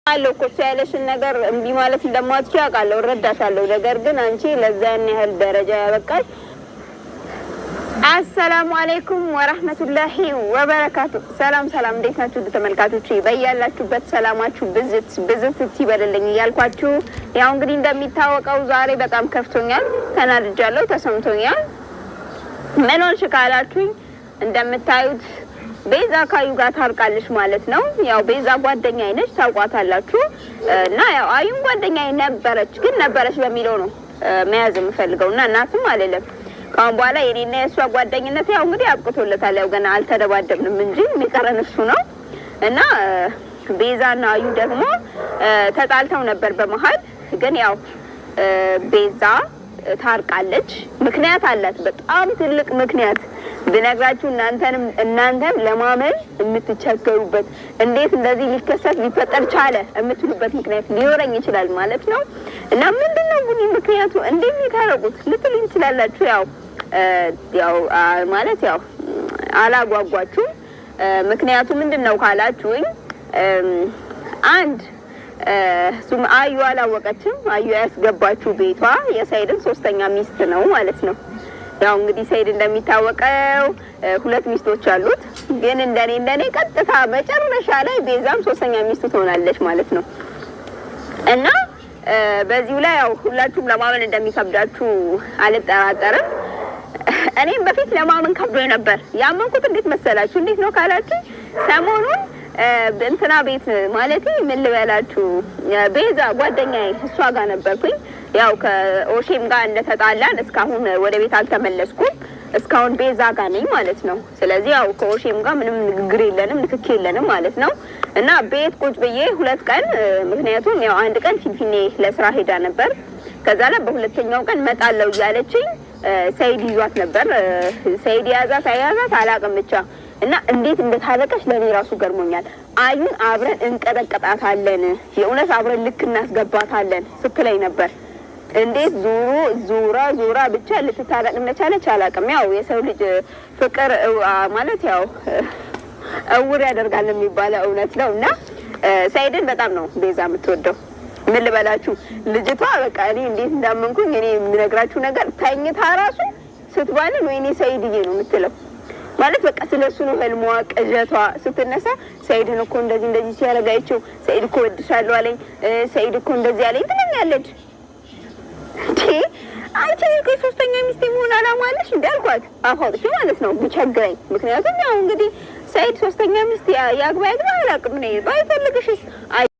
አለው እኮ ያለሽን ነገር እምቢ ማለት እንደማትችይ አውቃለሁ፣ እረዳሻለሁ። ነገር ግን አንቺ ለዛን ያህል ደረጃ ያበቃሽ። አሰላሙ አለይኩም ወራህመቱላሂ ወበረካቱ። ሰላም ሰላም፣ እንዴት ናችሁ ተመልካቾቼ? በያላችሁበት ሰላማችሁ ብዝት ይበልልኝ እያልኳችሁ ያው እንግዲህ እንደሚታወቀው ዛሬ በጣም ከፍቶኛል፣ ተናድጃለሁ፣ ተሰምቶኛል። ምን ሆንሽ ካላችሁኝ እንደምታዩት ቤዛ ካዩ ጋር ታርቃለች ማለት ነው። ያው ቤዛ ጓደኛዬ ነች፣ ታውቋታላችሁ። እና ያው አዩን ጓደኛዬ ነበረች፣ ግን ነበረች በሚለው ነው መያዝ የምፈልገውና እናትም አይደለም። ካሁን በኋላ የኔና የሷ ጓደኝነት ያው እንግዲህ አብቅቶለታል። ያው ገና አልተደባደብንም እንጂ የሚቀረን እሱ ነው። እና ቤዛና አዩ ደግሞ ተጣልተው ነበር በመሀል። ግን ያው ቤዛ ታርቃለች። ምክንያት አላት፣ በጣም ትልቅ ምክንያት ብነግራችሁ እናንተም ለማመን የምትቸገሩበት እንዴት እንደዚህ ሊፈጠር ቻለ የምትሉበት ምክንያት ሊኖረኝ ይችላል ማለት ነው። እና ምንድነው ግን ምክንያቱ እንዴት የታረቁት ልትሉኝ ትችላላችሁ። ያው ማለት ያው አላጓጓችሁ። ምክንያቱ ምንድነው ካላችሁኝ አንድ ሱም አዩ አላወቀችም። አዩ ያስገባችሁ ቤቷ የሰይድን ሶስተኛ ሚስት ነው ማለት ነው። ያው እንግዲህ ሰይድ እንደሚታወቀው ሁለት ሚስቶች አሉት። ግን እንደኔ ቀጥታ መጨረሻ ላይ ቤዛም ሶስተኛ ሚስቱ ትሆናለች ማለት ነው። እና በዚሁ ላይ ያው ሁላችሁም ለማመን እንደሚከብዳችሁ አልጠራጠርም። እኔም በፊት ለማመን ከብዶኝ ነበር። ያመንኩት እንዴት መሰላችሁ? እንዴት ነው ካላችሁ ሰሞኑን እንትና ቤት ማለት ምን ልበላችሁ፣ ቤዛ ጓደኛዬ እሷ ጋር ነበርኩኝ። ያው ከኦሼም ጋር እንደተጣላን እስካሁን ወደ ቤት አልተመለስኩም። እስካሁን ቤዛ ጋር ነኝ ማለት ነው። ስለዚህ ያው ከኦሼም ጋር ምንም ንግግር የለንም፣ ንክኪ የለንም ማለት ነው። እና ቤት ቁጭ ብዬ 2 ቀን፣ ምክንያቱም ያው አንድ ቀን ፊንፊኔ ለስራ ሄዳ ነበር። ከዛ ላይ በሁለተኛው ቀን መጣለው እያለችኝ ሰይድ ይዟት ነበር። ሰይድ ያዛት አያዛት አላውቅም ብቻ። እና እንዴት እንደታረቀች ለኔ ራሱ ገርሞኛል። አዩን አብረን እንቀጠቀጣታለን፣ የእውነት አብረን ልክ እናስገባታለን ስትለኝ ነበር። እንዴት ዙራ ብቻ ልትታረቅ እንደቻለች አላውቅም። ያው የሰው ልጅ ፍቅር ማለት ያው እውር ያደርጋል የሚባለው እውነት ነው። እና ሰይድን በጣም ነው ቤዛ የምትወደው። ምን ልበላችሁ ልጅቷ በቃ እኔ እንዴት እንዳመንኩኝ እኔ የምነግራችሁ ነገር ተኝታ ራሱ ስትባልን ወይኔ ሰይድዬ ነው የምትለው ማለት በቃ ስለሱ ነው ህልሟ፣ ቅዠቷ። ስትነሳ ሰይድን እኮ እንደዚህ ሲያረጋይቸው ሰይድ እኮ ወድሻለሁ አለኝ፣ ሰይድ እኮ እንደዚህ አለኝ ትለኛለች። አንቺ ሶስተኛ ሚስት መሆን አላማ አለሽ እንዳልኳት አፋውጥቼ ማለት ነው ቢቸግረኝ። ምክንያቱም ያው እንግዲህ ሰይድ ሶስተኛ ሚስት ያግባ አላውቅም ነው ባይፈልግሽስ